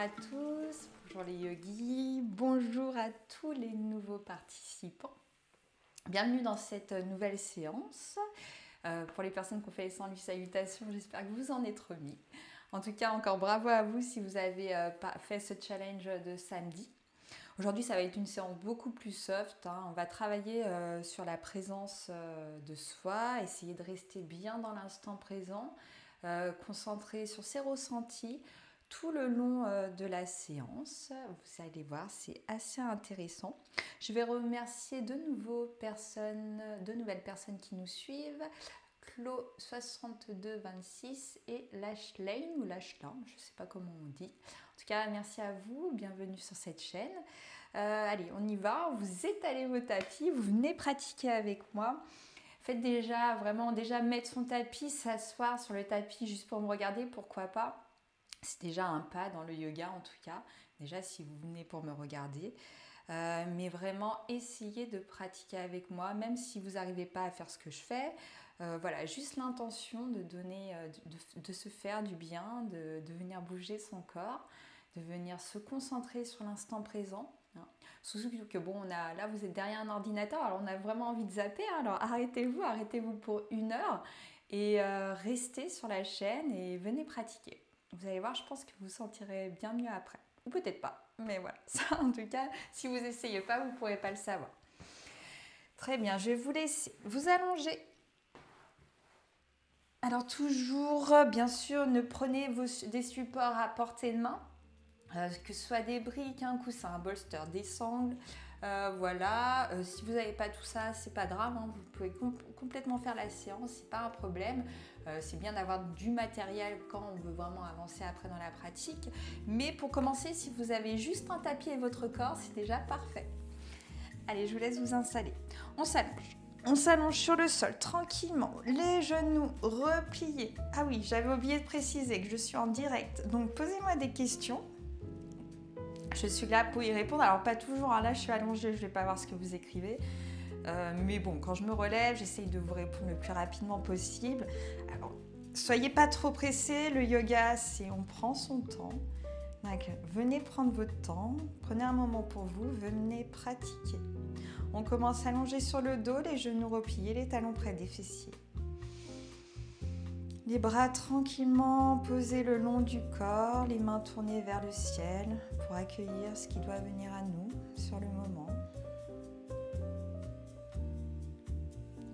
à tous, bonjour les yogis, bonjour à tous les nouveaux participants. Bienvenue dans cette nouvelle séance. Pour les personnes qui ont fait les 100 salutations, j'espère que vous en êtes remis. En tout cas, encore bravo à vous si vous avez fait ce challenge de samedi. Aujourd'hui, ça va être une séance beaucoup plus soft. On va travailler sur la présence de soi, essayer de rester bien dans l'instant présent, concentrer sur ses ressentis tout le long de la séance. Vous allez voir, c'est assez intéressant. Je vais remercier de nouvelles personnes qui nous suivent. Clo6226 et Lashlane ou Lashlan, je ne sais pas comment on dit. En tout cas, merci à vous, bienvenue sur cette chaîne. Allez, on y va, vous étalez vos tapis, vous venez pratiquer avec moi. Faites déjà mettre son tapis, s'asseoir sur le tapis juste pour me regarder, pourquoi pas. C'est déjà un pas dans le yoga en tout cas, déjà si vous venez pour me regarder. Mais vraiment essayez de pratiquer avec moi, même si vous n'arrivez pas à faire ce que je fais. Voilà, juste l'intention de donner, de se faire du bien, de venir bouger son corps, de venir se concentrer sur l'instant présent. Surtout que bon, là vous êtes derrière un ordinateur, alors on a vraiment envie de zapper, alors arrêtez-vous pour 1 heure et restez sur la chaîne et venez pratiquer. Vous allez voir, je pense que vous vous sentirez bien mieux après. Ou peut-être pas, mais voilà, ça en tout cas, si vous n'essayez pas, vous ne pourrez pas le savoir. Très bien, je vais vous laisser vous allonger. Alors toujours, bien sûr, ne prenez des supports à portée de main, que ce soit des briques, un coussin, un bolster, des sangles. Voilà, si vous n'avez pas tout ça, c'est pas grave, vous pouvez complètement faire la séance, c'est pas un problème. C'est bien d'avoir du matériel quand on veut vraiment avancer après dans la pratique. Mais pour commencer, si vous avez juste un tapis et votre corps, c'est déjà parfait. Allez, je vous laisse vous installer. On s'allonge. On s'allonge sur le sol tranquillement, les genoux repliés. Ah oui, j'avais oublié de préciser que je suis en direct, donc posez-moi des questions. Je suis là pour y répondre. Alors pas toujours, là je suis allongée, je ne vais pas voir ce que vous écrivez. Mais bon, quand je me relève, j'essaye de vous répondre le plus rapidement possible. Alors, soyez pas trop pressés, le yoga, c'est on prend son temps. Donc, venez prendre votre temps, prenez un moment pour vous, venez pratiquer. On commence à allonger sur le dos, les genoux repliés, les talons près des fessiers. Les bras tranquillement posés le long du corps, les mains tournées vers le ciel pour accueillir ce qui doit venir à nous sur le moment.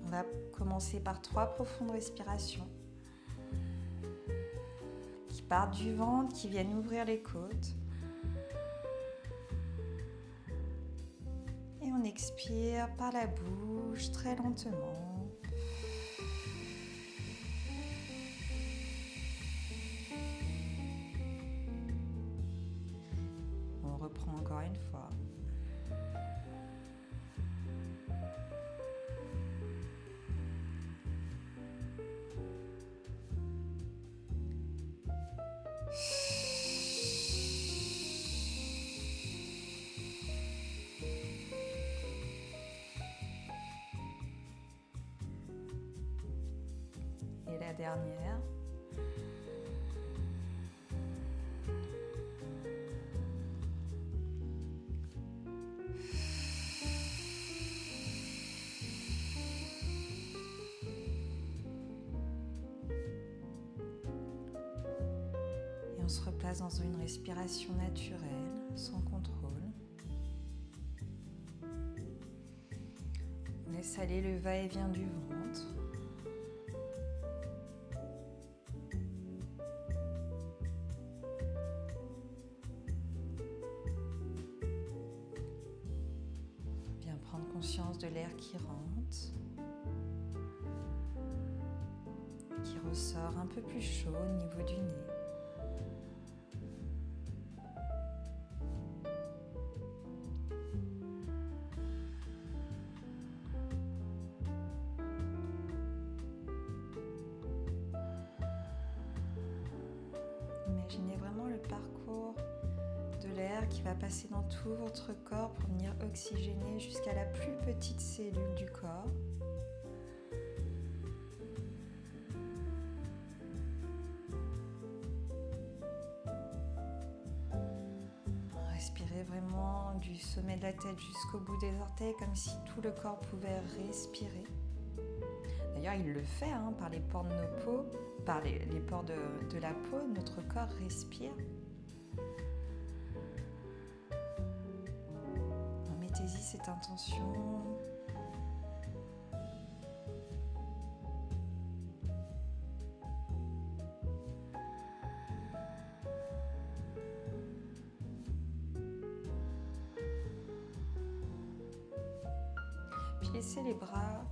On va commencer par 3 profondes respirations qui partent du ventre, qui viennent ouvrir les côtes. Et on expire par la bouche très lentement. On reprend encore une fois. Et la dernière. Et on se replace dans une respiration naturelle, sans contrôle. On laisse aller le va-et-vient du ventre. Bien prendre conscience de l'air qui rentre, qui ressort un peu plus chaud au niveau du nez. Imaginez vraiment le parcours de l'air qui va passer dans tout votre corps pour venir oxygéner jusqu'à la plus petite cellule du corps. expirez vraiment du sommet de la tête jusqu'au bout des orteils, comme si tout le corps pouvait respirer. D'ailleurs, il le fait par les pores de nos peaux, par les pores de la peau, notre corps respire. Mettez-y cette intention. Puis laissez les bras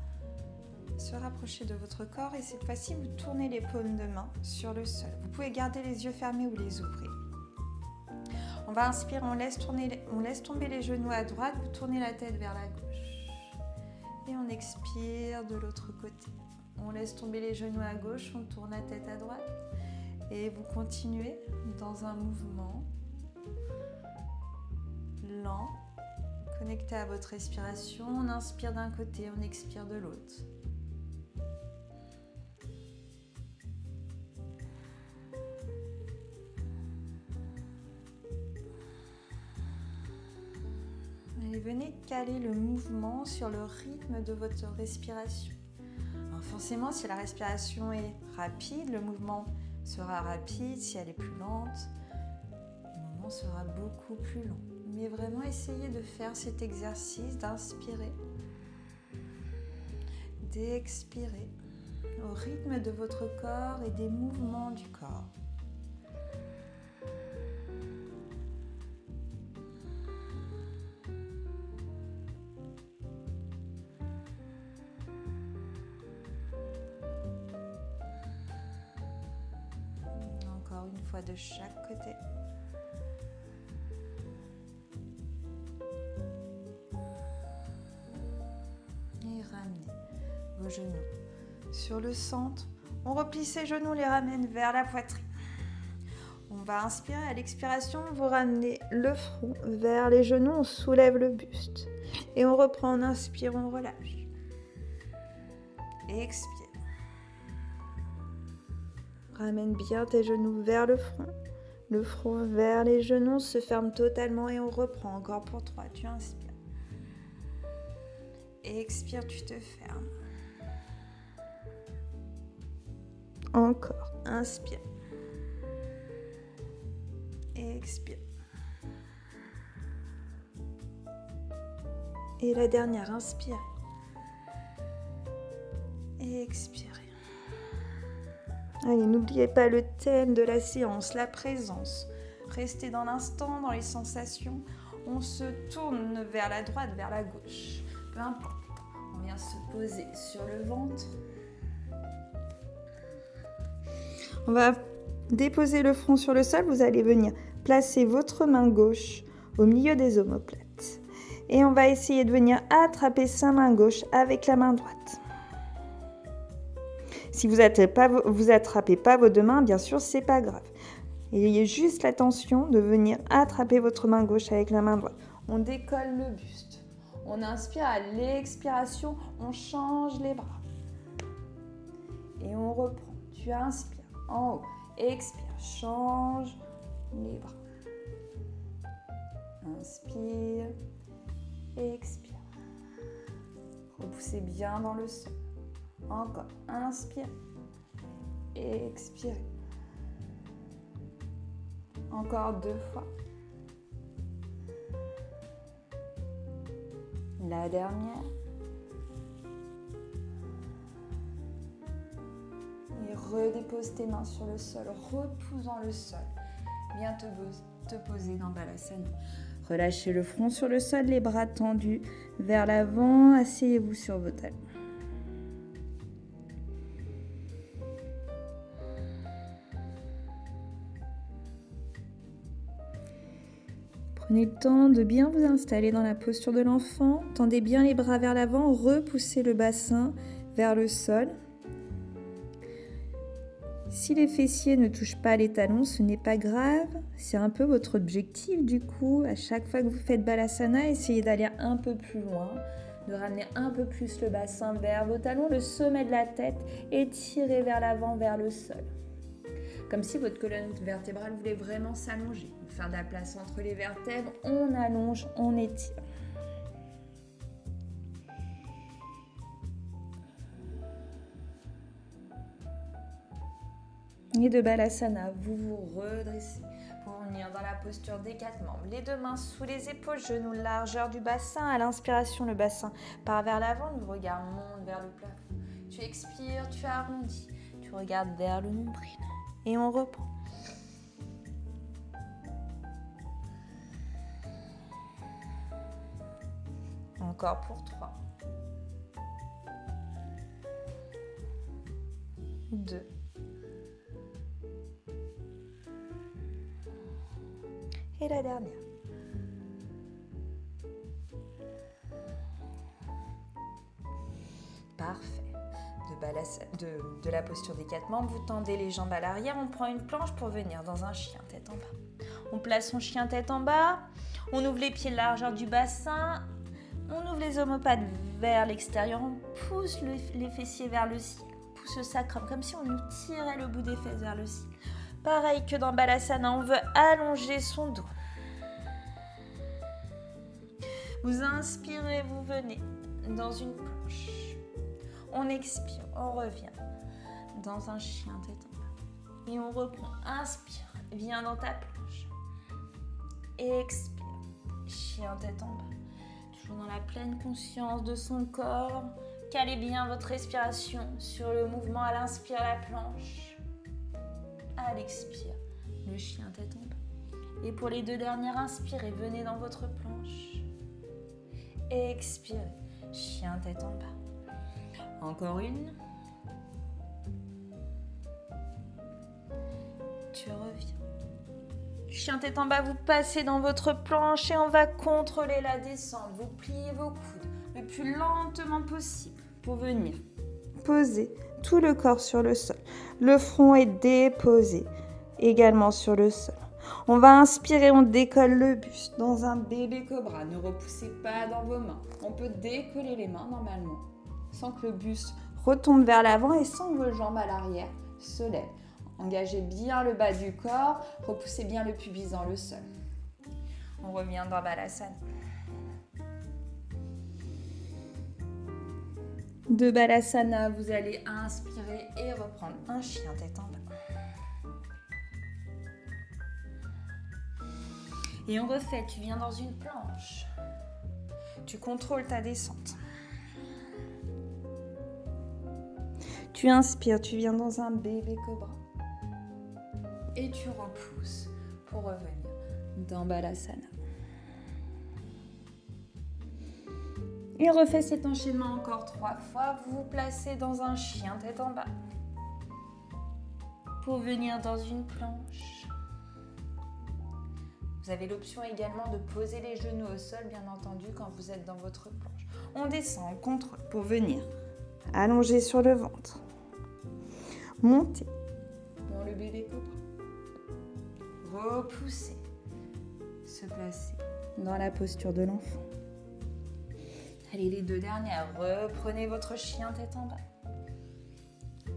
se rapprocher de votre corps et cette fois-ci, vous tournez les paumes de main sur le sol. Vous pouvez garder les yeux fermés ou les ouvrir. On va inspirer, on laisse tomber les genoux à droite, vous tournez la tête vers la gauche. Et on expire de l'autre côté. On laisse tomber les genoux à gauche, on tourne la tête à droite. Et vous continuez dans un mouvement lent, connecté à votre respiration. On inspire d'un côté, on expire de l'autre. Et venez caler le mouvement sur le rythme de votre respiration. Alors forcément, si la respiration est rapide, le mouvement sera rapide. Si elle est plus lente, le mouvement sera beaucoup plus lent. Mais vraiment, essayez de faire cet exercice d'inspirer, d'expirer au rythme de votre corps et des mouvements du corps. Une fois de chaque côté. Et ramenez vos genoux sur le centre. On replie ses genoux, les ramène vers la poitrine. On va inspirer, à l'expiration, vous ramenez le front vers les genoux, on soulève le buste. Et on reprend, on inspire, on relâche. Expire. Ramène bien tes genoux vers le front vers les genoux, on se ferme totalement et on reprend encore pour 3. Tu inspires. Expire, tu te fermes. Encore, inspire. Expire. Et la dernière, inspire. Expire. Allez, n'oubliez pas le thème de la séance, la présence. Restez dans l'instant, dans les sensations. On se tourne vers la droite, vers la gauche. Peu importe. On vient se poser sur le ventre. On va déposer le front sur le sol. Vous allez venir placer votre main gauche au milieu des omoplates. Et on va essayer de venir attraper sa main gauche avec la main droite. Si vous attrapez pas vos deux mains, bien sûr, c'est pas grave. Ayez juste l'attention de venir attraper votre main gauche avec la main droite. On décolle le buste. On inspire, à l'expiration, on change les bras. Et on reprend. Tu inspires en haut. Expire, change les bras. Inspire, expire. Repoussez bien dans le sol. Encore, inspire, expire. Encore 2 fois. La dernière. Et redépose tes mains sur le sol, repousse dans le sol. Viens te poser dans Balasana. Relâchez le front sur le sol, les bras tendus vers l'avant. Asseyez-vous sur vos talons. Prenez le temps de bien vous installer dans la posture de l'enfant. Tendez bien les bras vers l'avant, repoussez le bassin vers le sol. Si les fessiers ne touchent pas les talons, ce n'est pas grave. C'est un peu votre objectif du coup. À chaque fois que vous faites Balasana, essayez d'aller un peu plus loin, de ramener un peu plus le bassin vers vos talons, le sommet de la tête, et tirez vers l'avant, vers le sol. comme si votre colonne vertébrale voulait vraiment s'allonger. Faire de la place entre les vertèbres, on allonge, on étire. Et de Balasana, vous vous redressez pour venir dans la posture des 4 membres. Les 2 mains sous les épaules, genoux largeur du bassin. À l'inspiration, le bassin part vers l'avant, le regard monte vers le plafond. Tu expires, tu arrondis, tu regardes vers le nombril. Et on reprend. Encore pour 3. 2. Et la dernière. Parfait. De la posture des 4 membres, vous tendez les jambes à l'arrière, on prend une planche pour venir dans un chien tête en bas. On place son chien tête en bas, on ouvre les pieds largeur du bassin, on ouvre les omoplates vers l'extérieur, on pousse les fessiers vers le ciel, on pousse le sacrum comme si on nous tirait le bout des fesses vers le ciel. Pareil que dans Balasana, on veut allonger son dos. Vous inspirez, vous venez dans une planche. On expire, on revient dans un chien tête en bas. Et on reprend. Inspire, viens dans ta planche. Expire, chien tête en bas. Toujours dans la pleine conscience de son corps. Calez bien votre respiration sur le mouvement. À l'inspire, la planche. À l'expire, le chien tête en bas. Et pour les 2 dernières, inspirez, venez dans votre planche. Expirez, chien tête en bas. Encore une. Tu reviens. Chien tête en bas, vous passez dans votre planche et on va contrôler la descente. Vous pliez vos coudes le plus lentement possible pour venir poser tout le corps sur le sol. Le front est déposé également sur le sol. On va inspirer, on décolle le buste dans un bébé cobra. Ne repoussez pas dans vos mains. On peut décoller les mains normalement sans que le buste retombe vers l'avant et sans que vos jambes à l'arrière se lèvent. Engagez bien le bas du corps, repoussez bien le pubis dans le sol. On revient dans Balasana. De Balasana, vous allez inspirer et reprendre un chien tête en bas. Et on refait, tu viens dans une planche. Tu contrôles ta descente. Tu inspires, tu viens dans un bébé cobra. Et tu repousses pour revenir dans Balasana. Et refait cet enchaînement encore 3 fois. Vous vous placez dans un chien tête en bas. Pour venir dans une planche. Vous avez l'option également de poser les genoux au sol, bien entendu, quand vous êtes dans votre planche. On descend en contrôle pour venir allonger sur le ventre. Montez dans le bébé cobra. Repoussez. Se placer dans la posture de l'enfant. Allez, les 2 dernières. Reprenez votre chien tête en bas.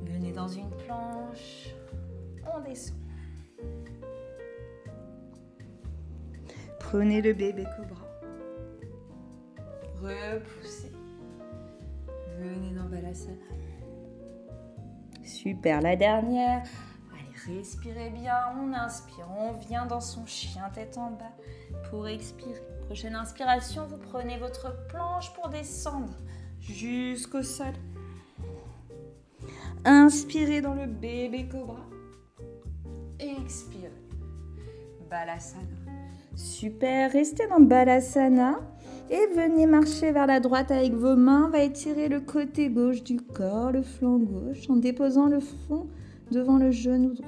Venez dans une planche. On descend. Prenez le bébé cobra. Repoussez. Venez dans Balasana. Super, la dernière. Allez, respirez bien. On inspire. On vient dans son chien tête en bas pour expirer. Prochaine inspiration, vous prenez votre planche pour descendre jusqu'au sol. Inspirez dans le bébé cobra. Expirez. Balasana. Super, restez dans Balasana et venez marcher vers la droite avec vos mains. On va étirer le côté gauche du corps, le flanc gauche, en déposant le front devant le genou droit.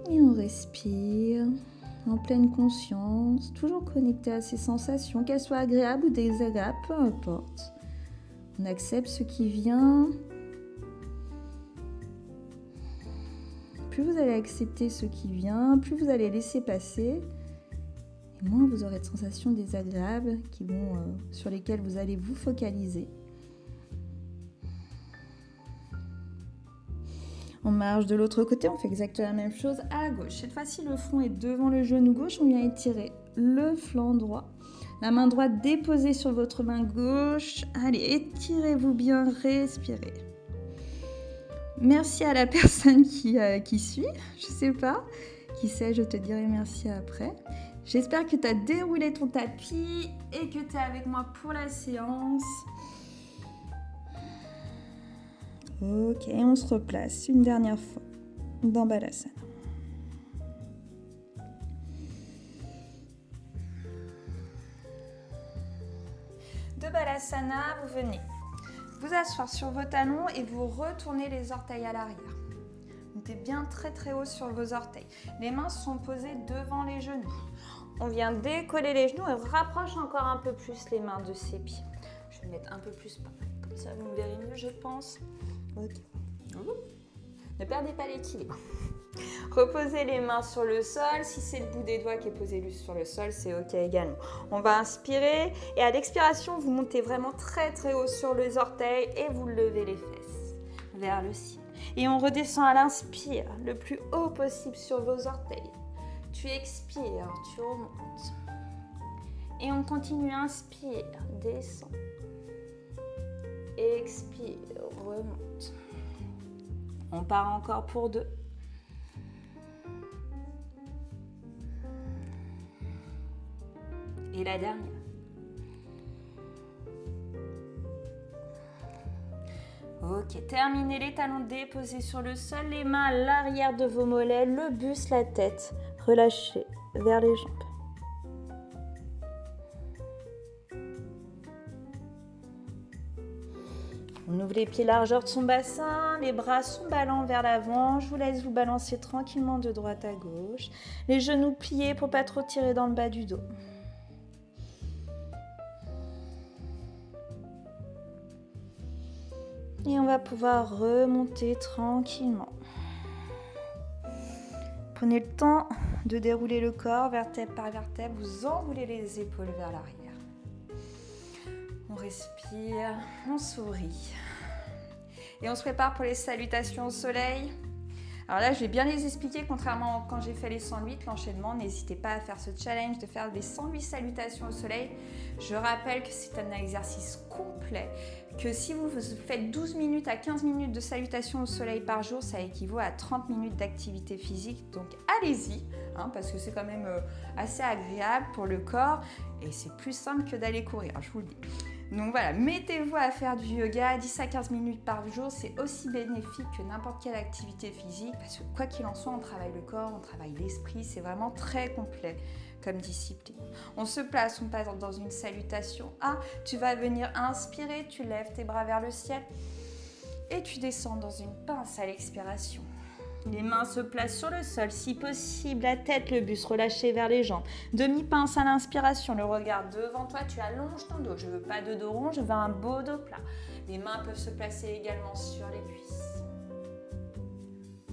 Et on respire en pleine conscience, toujours connecté à ces sensations, qu'elles soient agréables ou désagréables, peu importe. On accepte ce qui vient. Plus vous allez accepter ce qui vient, plus vous allez laisser passer, et moins vous aurez de sensations désagréables sur lesquelles vous allez vous focaliser. On marche de l'autre côté, on fait exactement la même chose à gauche. Cette fois-ci, le front est devant le genou gauche. On vient étirer le flanc droit. La main droite déposée sur votre main gauche. Allez, étirez-vous bien, respirez. Merci à la personne qui suit, je sais pas. Qui sait, je te dirai merci après. J'espère que tu as déroulé ton tapis et que tu es avec moi pour la séance. Ok, on se replace une dernière fois dans Balasana. De Balasana, vous venez vous asseoir sur vos talons et vous retournez les orteils à l'arrière. Montez bien très haut sur vos orteils. Les mains sont posées devant les genoux. On vient décoller les genoux et rapproche encore un peu plus les mains de ses pieds. Je vais mettre un peu plus par là, comme ça vous me verrez mieux, je pense. Ok. Ne perdez pas l'équilibre. Reposez les mains sur le sol. Si c'est le bout des doigts qui est posé sur le sol, c'est ok également. On va inspirer et à l'expiration, vous montez vraiment très haut sur les orteils et vous levez les fesses vers le ciel. Et on redescend à l'inspire le plus haut possible sur vos orteils. Tu expires, tu remontes. Et on continue, inspire, descend. Expire, remonte. On part encore pour 2. Et la dernière. Ok, terminez les talons déposés sur le sol, les mains à l'arrière de vos mollets, le buste, la tête, relâchez vers les jambes. On ouvre les pieds largeur de son bassin, les bras sont ballants vers l'avant. Je vous laisse vous balancer tranquillement de droite à gauche. Les genoux pliés pour pas trop tirer dans le bas du dos. Et on va pouvoir remonter tranquillement. Prenez le temps de dérouler le corps vertèbre par vertèbre. Vous enroulez les épaules vers l'arrière. On respire, on sourit. Et on se prépare pour les salutations au soleil. Alors là, je vais bien les expliquer, contrairement à quand j'ai fait les 108, l'enchaînement. N'hésitez pas à faire ce challenge de faire les 108 salutations au soleil. Je rappelle que c'est un exercice complet, que si vous faites 12 minutes à 15 minutes de salutations au soleil par jour, ça équivaut à 30 minutes d'activité physique. Donc allez-y, parce que c'est quand même assez agréable pour le corps et c'est plus simple que d'aller courir, je vous le dis. Donc voilà, mettez-vous à faire du yoga 10 à 15 minutes par jour, c'est aussi bénéfique que n'importe quelle activité physique parce que quoi qu'il en soit, on travaille le corps, on travaille l'esprit, c'est vraiment très complet comme discipline. On se place, on passe dans une salutation A, tu vas venir inspirer, tu lèves tes bras vers le ciel et tu descends dans une pince à l'expiration. Les mains se placent sur le sol, si possible, la tête, le buste relâché vers les jambes. Demi-pince à l'inspiration, le regard devant toi, tu allonges ton dos. Je ne veux pas de dos rond, je veux un beau dos plat. Les mains peuvent se placer également sur les cuisses.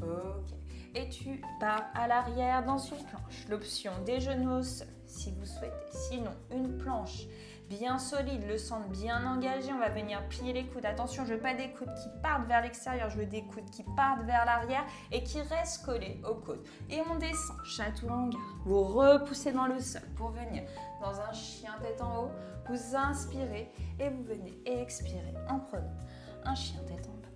Ok. Et tu pars à l'arrière dans une planche. L'option des genoux au sol, si vous souhaitez. Sinon, une planche bien solide, le centre bien engagé. On va venir plier les coudes. Attention, je veux pas des coudes qui partent vers l'extérieur, je veux des coudes qui partent vers l'arrière et qui restent collés aux côtes. Et on descend, chaturanga. Vous repoussez dans le sol pour venir dans un chien tête en haut. Vous inspirez et vous venez expirer en prenant un chien tête en bas.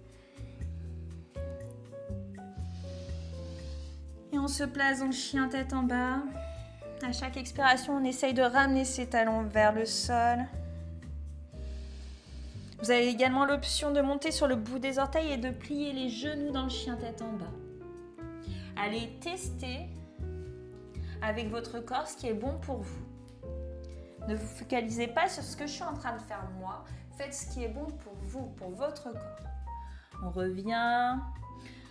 Et on se place dans le chien tête en bas. À chaque expiration, on essaye de ramener ses talons vers le sol. Vous avez également l'option de monter sur le bout des orteils et de plier les genoux dans le chien tête en bas. Allez tester avec votre corps ce qui est bon pour vous. Ne vous focalisez pas sur ce que je suis en train de faire moi. Faites ce qui est bon pour vous, pour votre corps. On revient.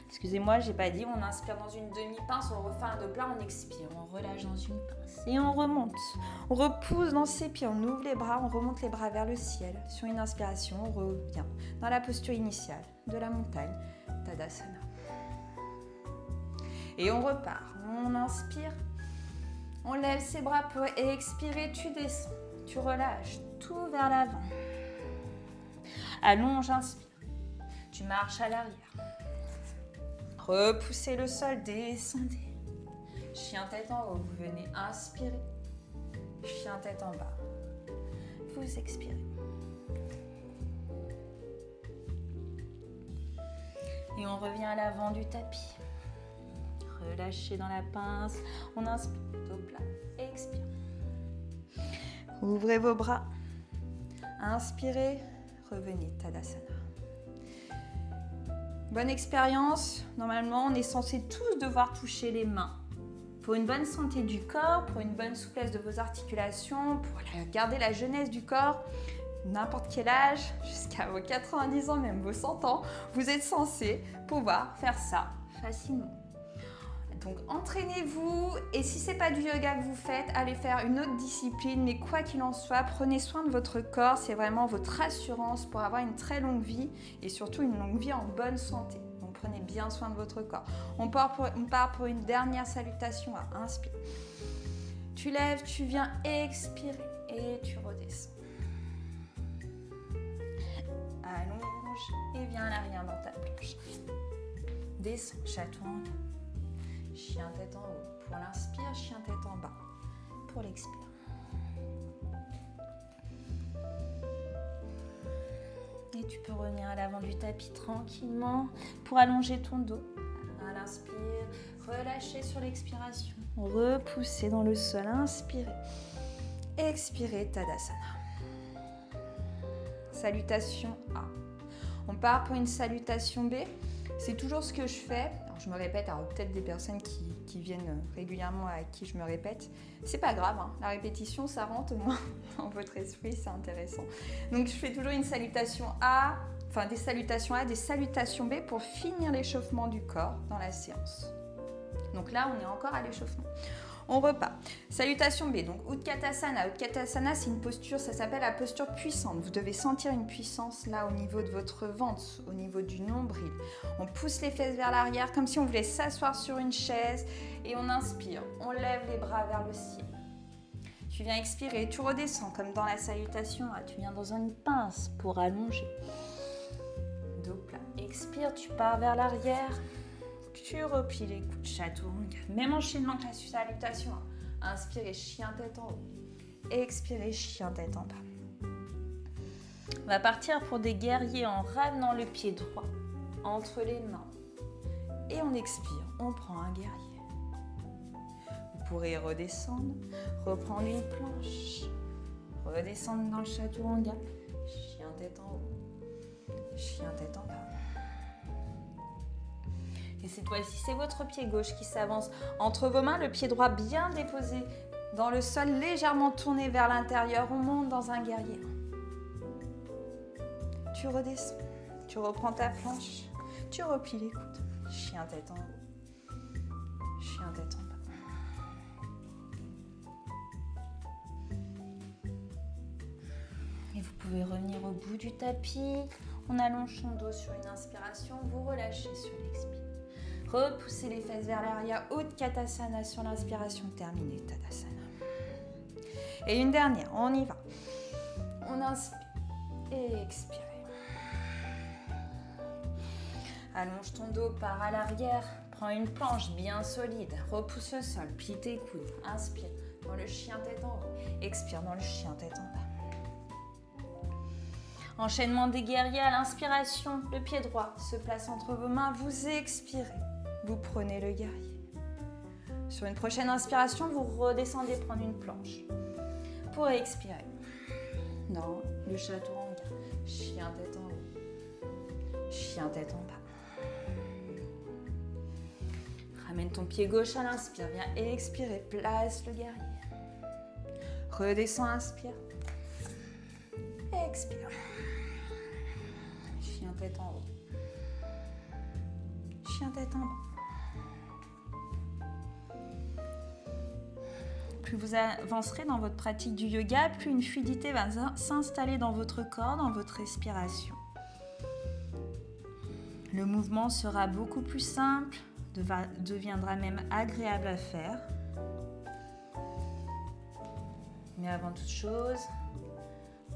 Excusez-moi, j'ai pas dit, on inspire dans une demi-pince, on refait un dos plat, on expire, on relâche dans une pince et on remonte. On repousse dans ses pieds, on ouvre les bras, on remonte les bras vers le ciel. Sur une inspiration, on revient dans la posture initiale de la montagne, Tadasana. Et on repart, on inspire, on lève ses bras pour expirer, tu descends, tu relâches tout vers l'avant. Allonge, inspire, tu marches à l'arrière. Repoussez le sol, descendez. Chien tête en haut, vous venez inspirer. Chien tête en bas. Vous expirez. Et on revient à l'avant du tapis. Relâchez dans la pince. On inspire, dos plat, expire. Ouvrez vos bras. Inspirez, revenez, Tadasana. Bonne expérience. Normalement, on est censé tous devoir toucher les mains. Pour une bonne santé du corps, pour une bonne souplesse de vos articulations, pour garder la jeunesse du corps, n'importe quel âge, jusqu'à vos 90 ans, même vos 100 ans, vous êtes censé pouvoir faire ça facilement. Donc entraînez-vous et si ce n'est pas du yoga que vous faites, allez faire une autre discipline, mais quoi qu'il en soit, prenez soin de votre corps, c'est vraiment votre assurance pour avoir une très longue vie et surtout une longue vie en bonne santé. Donc prenez bien soin de votre corps. On part pour une dernière salutation à inspirer. Tu lèves, tu viens expirer et tu redescends. Allonge et viens à l'arrière dans ta planche. Descends, chaton. Chien tête en haut. Pour l'inspire, chien tête en bas. Pour l'expire. Et tu peux revenir à l'avant du tapis tranquillement pour allonger ton dos. À l'inspire, relâchez sur l'expiration. Repoussez dans le sol, inspirez. Expirez, Tadasana. Salutation A. On part pour une salutation B. C'est toujours ce que je fais. Alors, je me répète, alors peut-être des personnes qui viennent régulièrement à qui je me répète. C'est pas grave, hein. La répétition, ça rentre au moins dans votre esprit, c'est intéressant. Donc je fais toujours une salutation A, enfin des salutations A, des salutations B pour finir l'échauffement du corps dans la séance. Donc là, on est encore à l'échauffement. On repart. Salutation B, donc Utkatasana. Utkatasana, c'est une posture, ça s'appelle la posture puissante. Vous devez sentir une puissance là au niveau de votre ventre, au niveau du nombril. On pousse les fesses vers l'arrière comme si on voulait s'asseoir sur une chaise et on inspire. On lève les bras vers le ciel. Tu viens expirer, tu redescends comme dans la salutation. Là, tu viens dans une pince pour allonger. Dos plat. Expire, tu pars vers l'arrière. Tu replies les coudes, chaturanga. Même enchaînement que la salutation. Inspirez, chien tête en haut. Expirez, chien tête en bas. On va partir pour des guerriers en ramenant le pied droit entre les mains. Et on expire, on prend un guerrier. Vous pourrez redescendre, reprendre une planche. Redescendre dans le chaturanga. Chien tête en haut. Chien tête en bas. Et cette fois-ci, c'est votre pied gauche qui s'avance entre vos mains, le pied droit bien déposé dans le sol, légèrement tourné vers l'intérieur. On monte dans un guerrier. Tu redescends, tu reprends ta planche, tu replies les coudes. Chien tête en haut, chien tête en bas. Et vous pouvez revenir au bout du tapis. On allonge son dos sur une inspiration, vous relâchez sur l'expire. Repoussez les fesses vers l'arrière, Utkatasana sur l'inspiration, terminez Tadasana. Et une dernière, on y va. On inspire et expirez. Allonge ton dos, pars à l'arrière, prends une planche bien solide, repousse le sol, plie tes coudes, inspire dans le chien tête en haut, expire dans le chien tête en bas. Enchaînement des guerriers à l'inspiration, le pied droit se place entre vos mains, vous expirez. Vous prenez le guerrier. Sur une prochaine inspiration, vous redescendez prendre une planche. Pour expirer. Dans le chaturanga. Chien tête en haut. Chien tête en bas. Ramène ton pied gauche à l'inspire. Viens expirer. Place le guerrier. Redescends, inspire. Expire. Chien tête en haut. Chien tête en bas. Plus vous avancerez dans votre pratique du yoga, plus une fluidité va s'installer dans votre corps, dans votre respiration. Le mouvement sera beaucoup plus simple, deviendra même agréable à faire. Mais avant toute chose,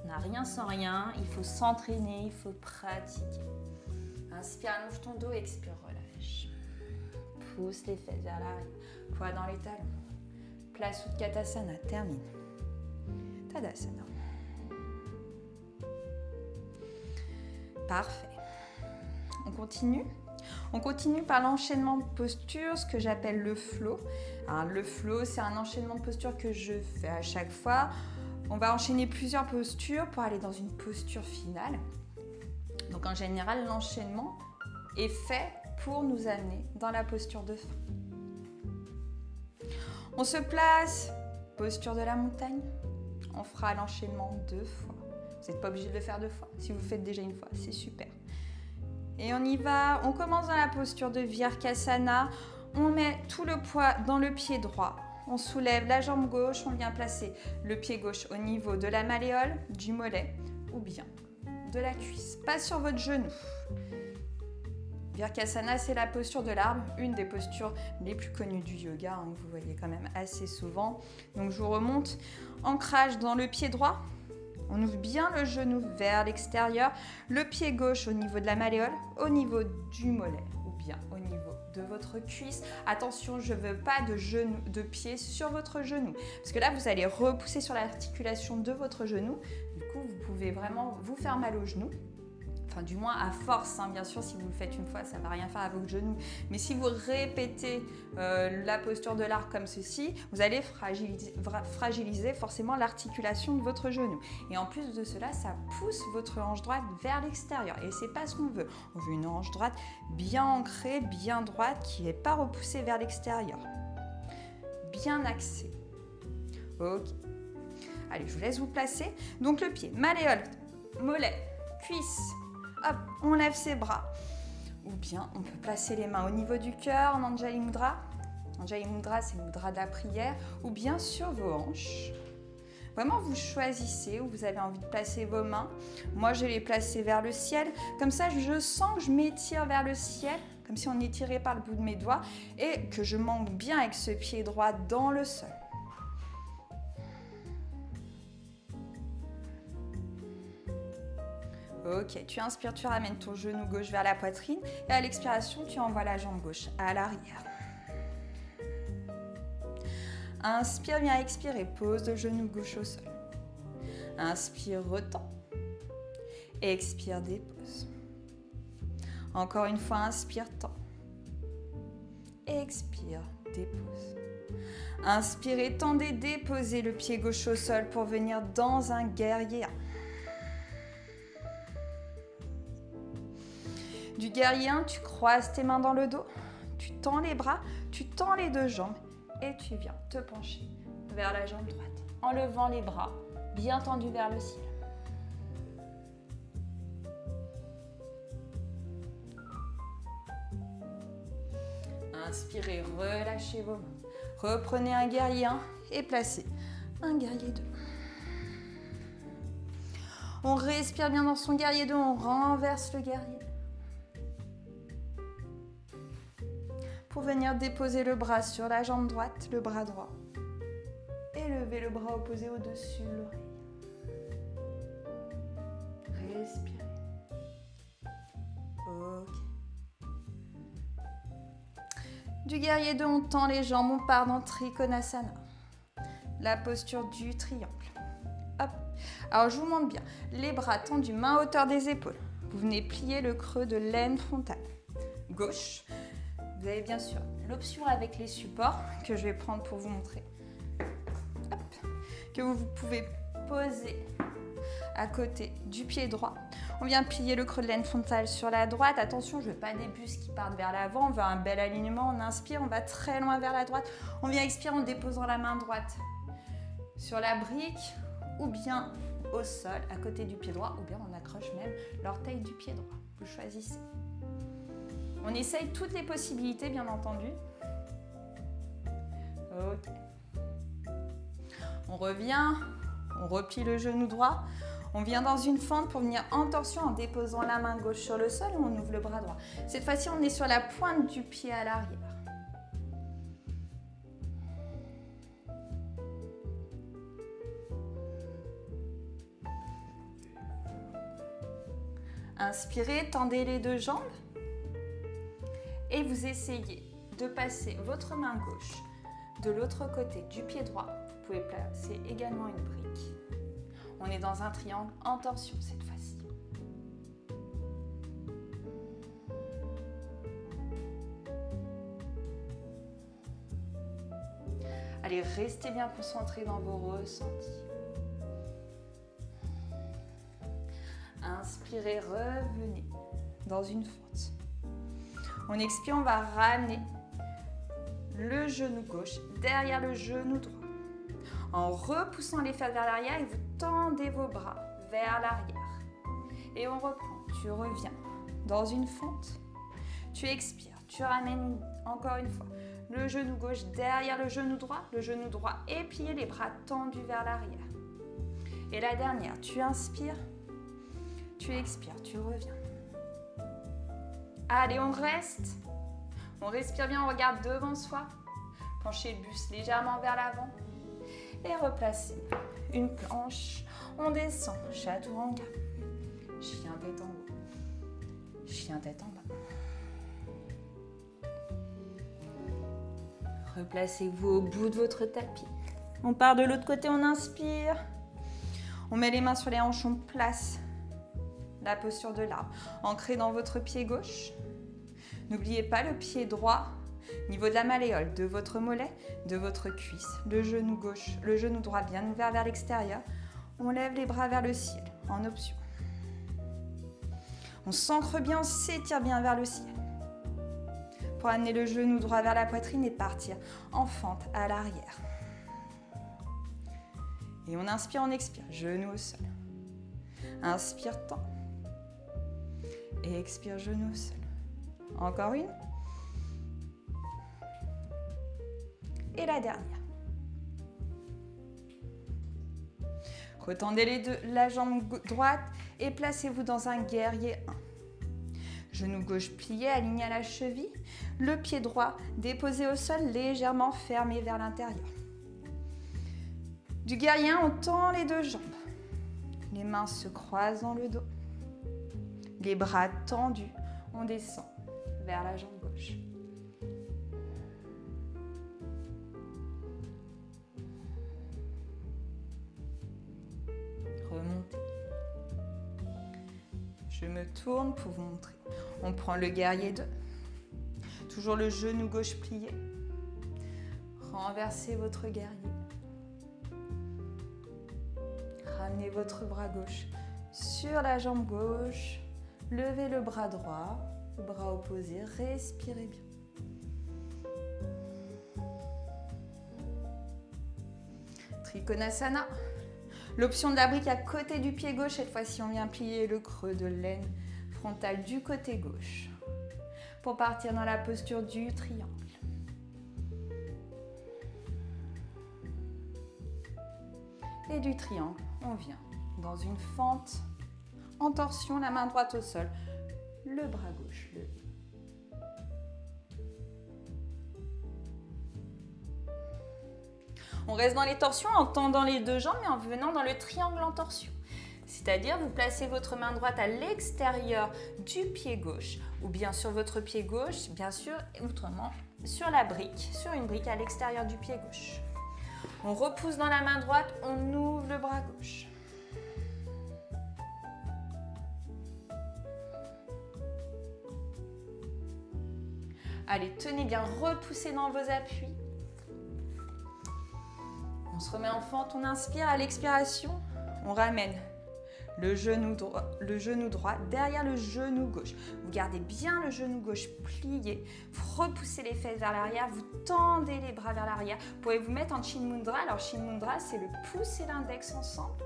on n'a rien sans rien, il faut s'entraîner, il faut pratiquer. Inspire, allonge ton dos, expire, relâche. pousse les fesses vers l'arrière. Poids dans les talons. Place Utkatasana, termine. Tadasana. Parfait. On continue. On continue par l'enchaînement de postures, ce que j'appelle le flow. Alors, le flow, c'est un enchaînement de postures que je fais à chaque fois. On va enchaîner plusieurs postures pour aller dans une posture finale. Donc en général, l'enchaînement est fait pour nous amener dans la posture de fin. On se place, posture de la montagne. On fera l'enchaînement 2 fois. Vous n'êtes pas obligé de le faire 2 fois. Si vous le faites déjà 1 fois, c'est super. Et on y va. On commence dans la posture de Virkasana. On met tout le poids dans le pied droit. On soulève la jambe gauche. On vient placer le pied gauche au niveau de la malléole, du mollet ou bien de la cuisse. Pas sur votre genou. Virkasana, c'est la posture de l'arbre, une des postures les plus connues du yoga, hein, que vous voyez quand même assez souvent. Donc je vous remonte, ancrage dans le pied droit, on ouvre bien le genou vers l'extérieur, le pied gauche au niveau de la malléole, au niveau du mollet ou bien au niveau de votre cuisse. Attention, je ne veux pas de pied sur votre genou, parce que là vous allez repousser sur l'articulation de votre genou, du coup vous pouvez vraiment vous faire mal au genou. Enfin, du moins à force, hein. Bien sûr, si vous le faites 1 fois, ça ne va rien faire à vos genoux. Mais si vous répétez la posture de l'arbre comme ceci, vous allez fragiliser forcément l'articulation de votre genou. Et en plus de cela, ça pousse votre hanche droite vers l'extérieur. Et ce n'est pas ce qu'on veut. On veut une hanche droite bien ancrée, bien droite, qui n'est pas repoussée vers l'extérieur. Bien axée. Ok. Allez, je vous laisse vous placer. Donc le pied, malléole, mollet, cuisse. Hop, on lève ses bras. Ou bien, on peut placer les mains au niveau du cœur en Anjali Mudra. Anjali Mudra, c'est le mudra de la prière. Ou bien sur vos hanches. Vraiment, vous choisissez où vous avez envie de placer vos mains. Moi, je vais les placer vers le ciel. Comme ça, je sens que je m'étire vers le ciel, comme si on étirait par le bout de mes doigts, et que je m'ancre bien avec ce pied droit dans le sol. Ok, tu inspires, tu ramènes ton genou gauche vers la poitrine et à l'expiration, tu envoies la jambe gauche à l'arrière. Inspire, viens expirer, pose le genou gauche au sol. Inspire, retends. Expire, dépose. Encore une fois, inspire, tends. Expire, dépose. Inspirez, tendez, déposez le pied gauche au sol pour venir dans un guerrier 1. Du guerrier 1, tu croises tes mains dans le dos, tu tends les bras, tu tends les 2 jambes et tu viens te pencher vers la jambe droite en levant les bras bien tendus vers le ciel. Inspirez, relâchez vos mains. Reprenez un guerrier 1 et placez un guerrier 2. On respire bien dans son guerrier 2, on renverse le guerrier. Pour venir déposer le bras sur la jambe droite, le bras droit. Et lever le bras opposé au-dessus de l'oreille. Respirez. Ok. Du guerrier 2, on tend les jambes, on part dans Trikonasana. La posture du triangle. Hop. Alors je vous montre bien. Les bras tendus, main à hauteur des épaules. Vous venez plier le creux de l'aine frontale. Gauche. Vous avez bien sûr l'option avec les supports que je vais prendre pour vous montrer. Hop, que vous pouvez poser à côté du pied droit. On vient plier le creux de l'aine frontale sur la droite. Attention, je ne veux pas des bustes qui partent vers l'avant. On veut un bel alignement. On inspire, on va très loin vers la droite. On vient expirer en déposant la main droite sur la brique ou bien au sol à côté du pied droit ou bien on accroche même l'orteil du pied droit. Vous choisissez. On essaye toutes les possibilités, bien entendu. Ok. On revient, on replie le genou droit. On vient dans une fente pour venir en torsion en déposant la main gauche sur le sol et on ouvre le bras droit. Cette fois-ci, on est sur la pointe du pied à l'arrière. Inspirez, tendez les 2 jambes. Et vous essayez de passer votre main gauche de l'autre côté du pied droit. Vous pouvez placer également une brique. On est dans un triangle en torsion cette fois-ci. Allez, restez bien concentrés dans vos ressentis. Inspirez, revenez dans une fente. On expire, on va ramener le genou gauche derrière le genou droit. En repoussant les fesses vers l'arrière et vous tendez vos bras vers l'arrière. Et on reprend. Tu reviens dans une fente. Tu expires. Tu ramènes encore une fois le genou gauche derrière le genou droit est plié, les bras tendus vers l'arrière. Et la dernière, tu inspires, tu expires, tu reviens. Allez, on reste. On respire bien, on regarde devant soi. Penchez le buste légèrement vers l'avant. Et replacez une planche. On descend, chaturanga. Chien tête en haut. Chien tête en bas. Replacez-vous au bout de votre tapis. On part de l'autre côté, on inspire. On met les mains sur les hanches, on place la posture de l'arbre. Ancré dans votre pied gauche. N'oubliez pas le pied droit, niveau de la malléole, de votre mollet, de votre cuisse. Le genou gauche, le genou droit bien ouvert vers l'extérieur. On lève les bras vers le ciel, en option. On s'ancre bien, on s'étire bien vers le ciel. Pour amener le genou droit vers la poitrine et partir en fente à l'arrière. Et on inspire, on expire, genou au sol. Inspire, tend. Et expire, genou au sol. Encore une. Et la dernière. Retendez la jambe droite et placez-vous dans un guerrier 1. Genou gauche plié, aligné à la cheville. Le pied droit déposé au sol, légèrement fermé vers l'intérieur. Du guerrier 1, on tend les deux jambes. Les mains se croisent dans le dos. Les bras tendus, on descend vers la jambe gauche. Remontez. Je me tourne pour vous montrer. On prend le guerrier 2. Toujours le genou gauche plié. Renversez votre guerrier. Ramenez votre bras gauche sur la jambe gauche. Levez le bras droit, bras opposé. Respirez bien. Trikonasana. L'option de la brique à côté du pied gauche. Cette fois-ci, on vient plier le creux de l'aine frontale du côté gauche pour partir dans la posture du triangle. Et du triangle, on vient dans une fente en torsion, la main droite au sol, le bras gauche levé. On reste dans les torsions en tendant les deux jambes et en venant dans le triangle en torsion. C'est-à-dire, vous placez votre main droite à l'extérieur du pied gauche ou bien sur votre pied gauche, bien sûr, autrement sur la brique, sur une brique à l'extérieur du pied gauche. On repousse dans la main droite, on ouvre le bras gauche. Allez, tenez bien, repoussez dans vos appuis. On se remet en fente, on inspire. À l'expiration, on ramène le genou droit derrière le genou gauche. Vous gardez bien le genou gauche plié. Vous repoussez les fesses vers l'arrière. Vous tendez les bras vers l'arrière. Vous pouvez vous mettre en Chin Mudra. Alors, Chin Mudra, c'est le pouce et l'index ensemble.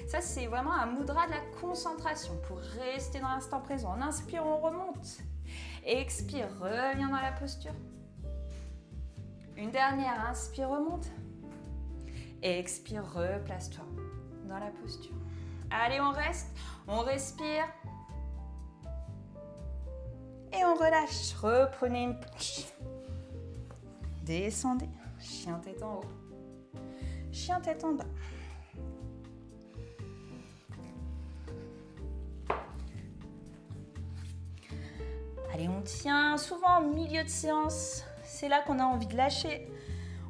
Ça, c'est vraiment un mudra de la concentration pour rester dans l'instant présent. On inspire, on remonte. Expire, reviens dans la posture. Une dernière, inspire, remonte. Expire, replace-toi dans la posture. Allez, on reste, on respire. Et on relâche. Reprenez une planche. Descendez. Chien tête en haut. Chien tête en bas. Allez, on tient souvent en milieu de séance. c'est là qu'on a envie de lâcher.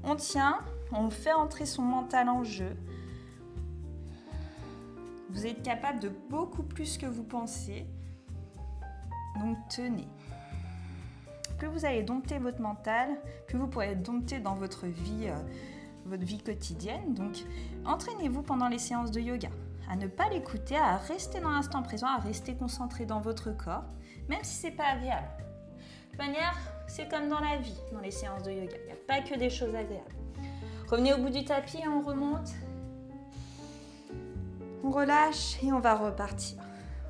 On tient, on fait entrer son mental en jeu. Vous êtes capable de beaucoup plus que vous pensez. Donc tenez. Plus vous allez dompter votre mental, plus vous pourrez être dompté dans votre vie quotidienne. Donc entraînez-vous pendant les séances de yoga à ne pas l'écouter, à rester dans l'instant présent, à rester concentré dans votre corps, même si c'est pas agréable. De toute manière, c'est comme dans la vie, dans les séances de yoga. Il n'y a pas que des choses agréables. Revenez au bout du tapis et on remonte. On relâche et on va repartir.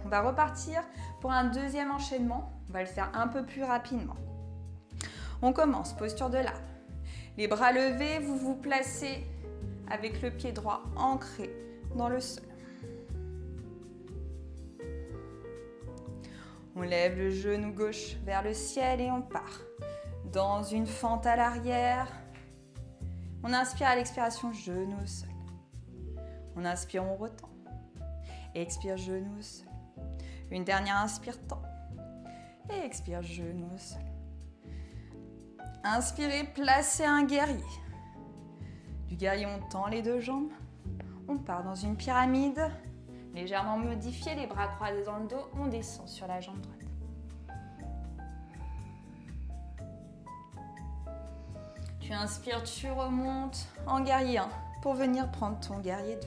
On va repartir pour un deuxième enchaînement. On va le faire un peu plus rapidement. On commence, posture de l'arbre. Les bras levés, vous vous placez avec le pied droit ancré dans le sol. On lève le genou gauche vers le ciel et on part dans une fente à l'arrière. On inspire à l'expiration, genou au sol. On inspire, on retend. Expire, genou au sol. Une dernière inspire, tend. Et expire, genou au sol. Inspirez, placez un guerrier. Du guerrier, on tend les deux jambes. On part dans une pyramide. Légèrement modifiée, les bras croisés dans le dos. On descend sur la jambe droite. Tu inspires, tu remontes en guerrier 1 pour venir prendre ton guerrier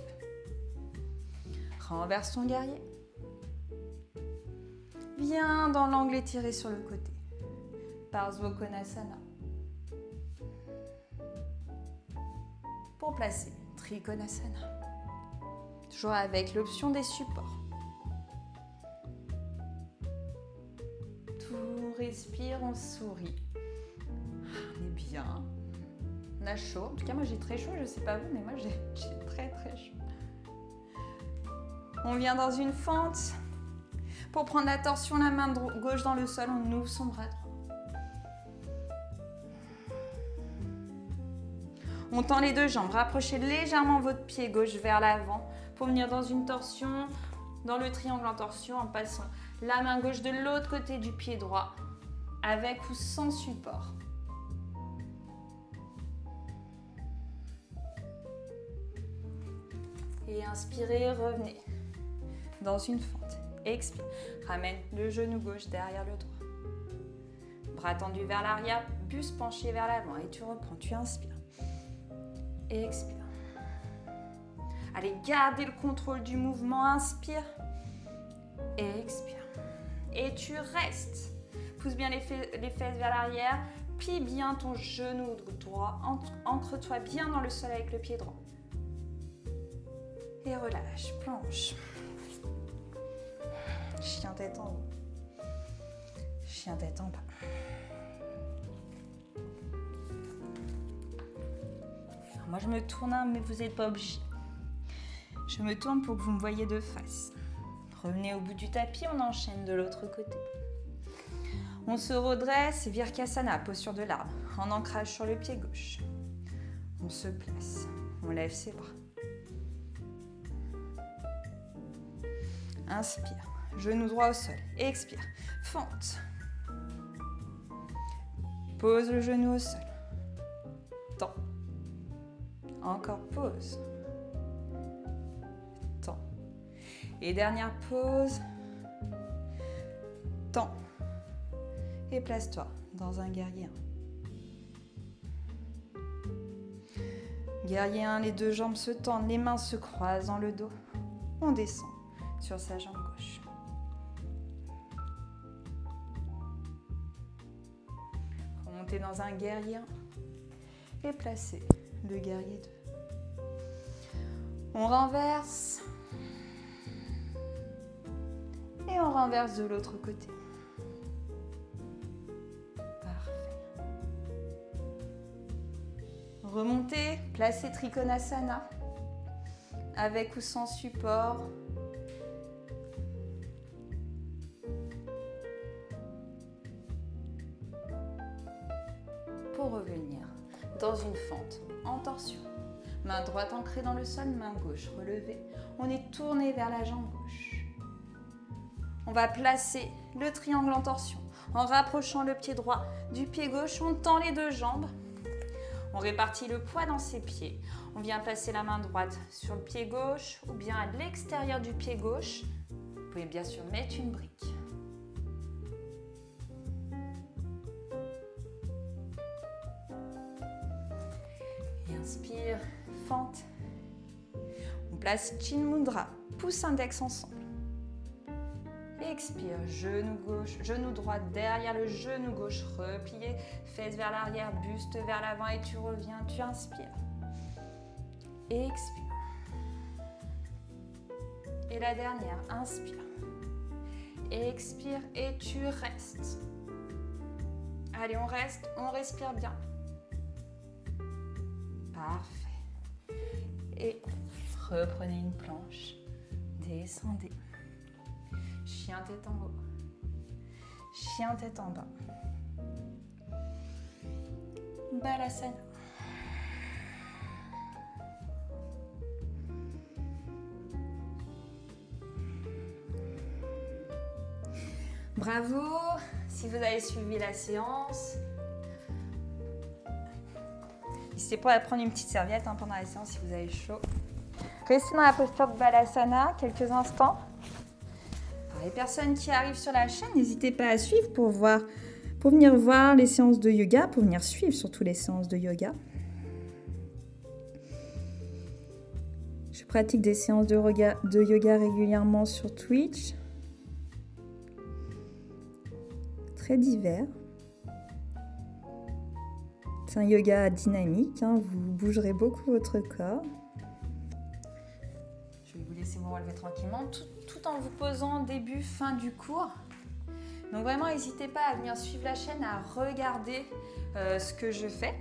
2. Renverse ton guerrier. Viens dans l'angle étiré sur le côté. Parsvakonasana. Pour placer Trikonasana. Toujours avec l'option des supports. Tout respire, on sourit. On est bien. On a chaud. En tout cas, moi j'ai très chaud. Je ne sais pas vous, mais moi j'ai très chaud. On vient dans une fente. Pour prendre la torsion, la main gauche dans le sol, on ouvre son bras droit. On tend les deux jambes. Rapprochez légèrement votre pied gauche vers l'avant pour venir dans une torsion, dans le triangle en torsion, en passant la main gauche de l'autre côté du pied droit, avec ou sans support. Et inspirez, revenez dans une fente. Expire, ramène le genou gauche derrière le droit. Bras tendus vers l'arrière, buste penché vers l'avant. Et tu reprends, tu inspires. Et expire. Allez, gardez le contrôle du mouvement. Inspire. Et expire. Et tu restes. Pousse bien les fesses vers l'arrière. Plie bien ton genou droit. Ancre-toi bien dans le sol avec le pied droit. Et relâche, planche. Chien tête en haut. Chien tête en bas. Alors moi je me tourne, mais vous n'êtes pas obligé. Je me tourne pour que vous me voyez de face. Revenez au bout du tapis, on enchaîne de l'autre côté. On se redresse, Virkasana, posture de l'arbre, en ancrage sur le pied gauche. On se place, on lève ses bras. Inspire. Genou droit au sol. Expire. Fente. Pose le genou au sol. Tends. Encore pause. Tends. Et dernière pause. Tends. Et place-toi dans un guerrier 1. Guerrier 1, les deux jambes se tendent, les mains se croisent dans le dos. On descend sur sa jambe gauche. Remontez dans un guerrier 1 et placez le guerrier 2. On renverse et on renverse de l'autre côté. Parfait. Remontez, placez Trikonasana avec ou sans support. Pour revenir dans une fente en torsion. Main droite ancrée dans le sol, main gauche relevée. On est tourné vers la jambe gauche. On va placer le triangle en torsion. En rapprochant le pied droit du pied gauche, on tend les deux jambes. On répartit le poids dans ses pieds. On vient placer la main droite sur le pied gauche ou bien à l'extérieur du pied gauche. Vous pouvez bien sûr mettre une brique. Et inspire, fente. On place Chin Mudra, pouce index ensemble. Expire, genou gauche, genou droit derrière le genou gauche, replié, fesses vers l'arrière, buste vers l'avant et tu reviens, tu inspires. Expire. Et la dernière, inspire. Expire et tu restes. Allez, on reste, on respire bien. Parfait. Et reprenez une planche, descendez. Chien tête en haut, chien tête en bas. Balasana. Bravo, si vous avez suivi la séance. N'hésitez pas à prendre une petite serviette pendant la séance si vous avez chaud. Restez dans la posture de Balasana quelques instants. Les personnes qui arrivent sur la chaîne, n'hésitez pas à suivre pour venir voir les séances de yoga, pour venir suivre surtout les séances de yoga. Je pratique des séances de yoga régulièrement sur Twitch. Très divers. C'est un yoga dynamique, vous bougerez beaucoup votre corps. Je vais vous laisser vous relever tranquillement, tout en vous posant début, fin du cours. Donc vraiment, n'hésitez pas à venir suivre la chaîne, à regarder ce que je fais.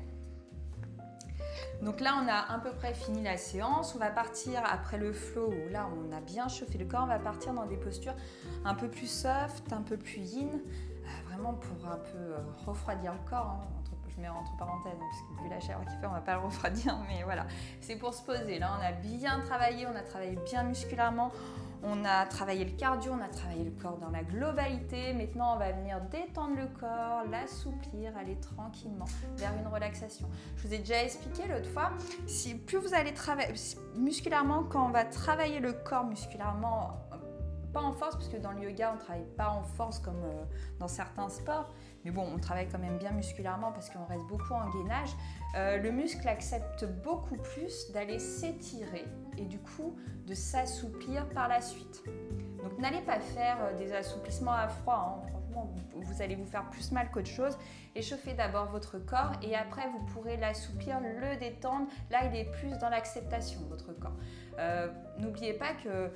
Donc là, on a à peu près fini la séance. On va partir après le flow, où là, on a bien chauffé le corps. On va partir dans des postures un peu plus soft, un peu plus yin, vraiment pour un peu refroidir le corps. Je mets entre parenthèses, parce que vu la chaleur qu'il fait, on ne va pas le refroidir, mais voilà. C'est pour se poser. Là, on a bien travaillé, on a travaillé bien musculairement. On a travaillé le cardio, on a travaillé le corps dans la globalité. Maintenant, on va venir détendre le corps, l'assouplir, aller tranquillement vers une relaxation. Je vous ai déjà expliqué l'autre fois, plus vous allez travailler musculairement, quand on va travailler le corps musculairement, pas en force, parce que dans le yoga, on ne travaille pas en force comme dans certains sports, mais bon, on travaille quand même bien musculairement parce qu'on reste beaucoup en gainage. Le muscle accepte beaucoup plus d'aller s'étirer et du coup de s'assouplir par la suite. Donc n'allez pas faire des assouplissements à froid, franchement vous allez vous faire plus mal qu'autre chose. Échauffez d'abord votre corps et après vous pourrez l'assouplir, le détendre. Là il est plus dans l'acceptation de votre corps. N'oubliez pas que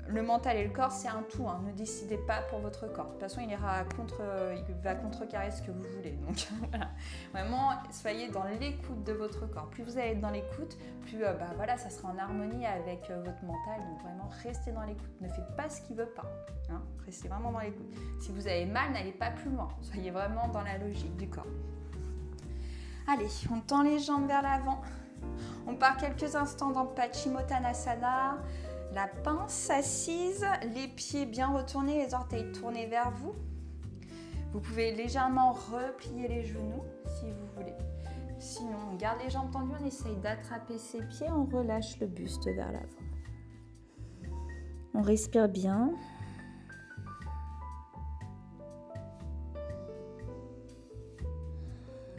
le mental et le corps, c'est un tout. Ne décidez pas pour votre corps. De toute façon, il va contrecarrer ce que vous voulez. Donc, voilà. Vraiment, soyez dans l'écoute de votre corps. Plus vous allez être dans l'écoute, plus ça sera en harmonie avec votre mental. Donc, vraiment, restez dans l'écoute. Ne faites pas ce qu'il ne veut pas. Restez vraiment dans l'écoute. Si vous avez mal, n'allez pas plus loin. Soyez vraiment dans la logique du corps. Allez, on tend les jambes vers l'avant. On part quelques instants dans Paschimottanasana. La pince assise, les pieds bien retournés, les orteils tournés vers vous. Vous pouvez légèrement replier les genoux si vous voulez. Sinon, on garde les jambes tendues, on essaye d'attraper ses pieds, on relâche le buste vers l'avant. On respire bien.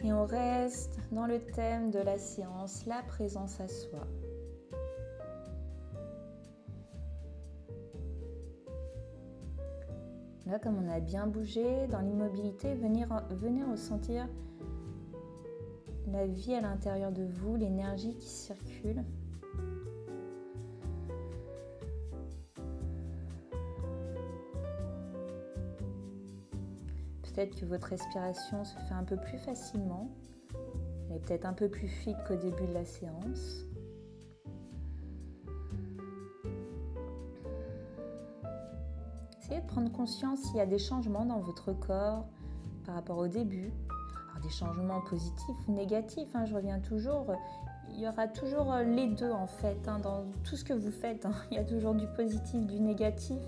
Et on reste dans le thème de la séance, la présence à soi. Là, comme on a bien bougé dans l'immobilité, venir ressentir la vie à l'intérieur de vous, l'énergie qui circule. Peut-être que votre respiration se fait un peu plus facilement. Elle est peut-être un peu plus fluide qu'au début de la séance. Essayez de prendre conscience s'il y a des changements dans votre corps par rapport au début. Alors des changements positifs ou négatifs, je reviens toujours. Il y aura toujours les deux en fait, dans tout ce que vous faites. Il y a toujours du positif, du négatif.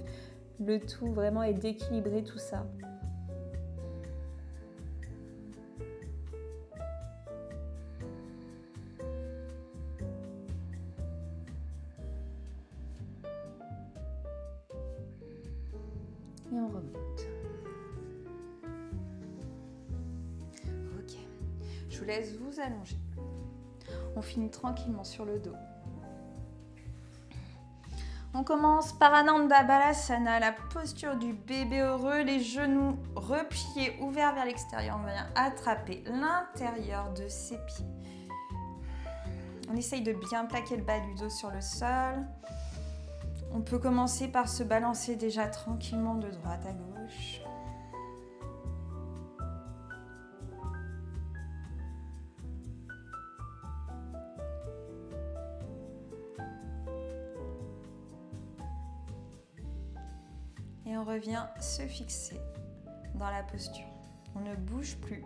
Le tout vraiment est d'équilibrer tout ça. Et on remonte. Ok. Je vous laisse vous allonger. On finit tranquillement sur le dos. On commence par Ananda Balasana, la posture du bébé heureux, les genoux repliés, ouverts vers l'extérieur. On vient attraper l'intérieur de ses pieds. On essaye de bien plaquer le bas du dos sur le sol. On peut commencer par se balancer déjà tranquillement de droite à gauche. Et on revient se fixer dans la posture. On ne bouge plus.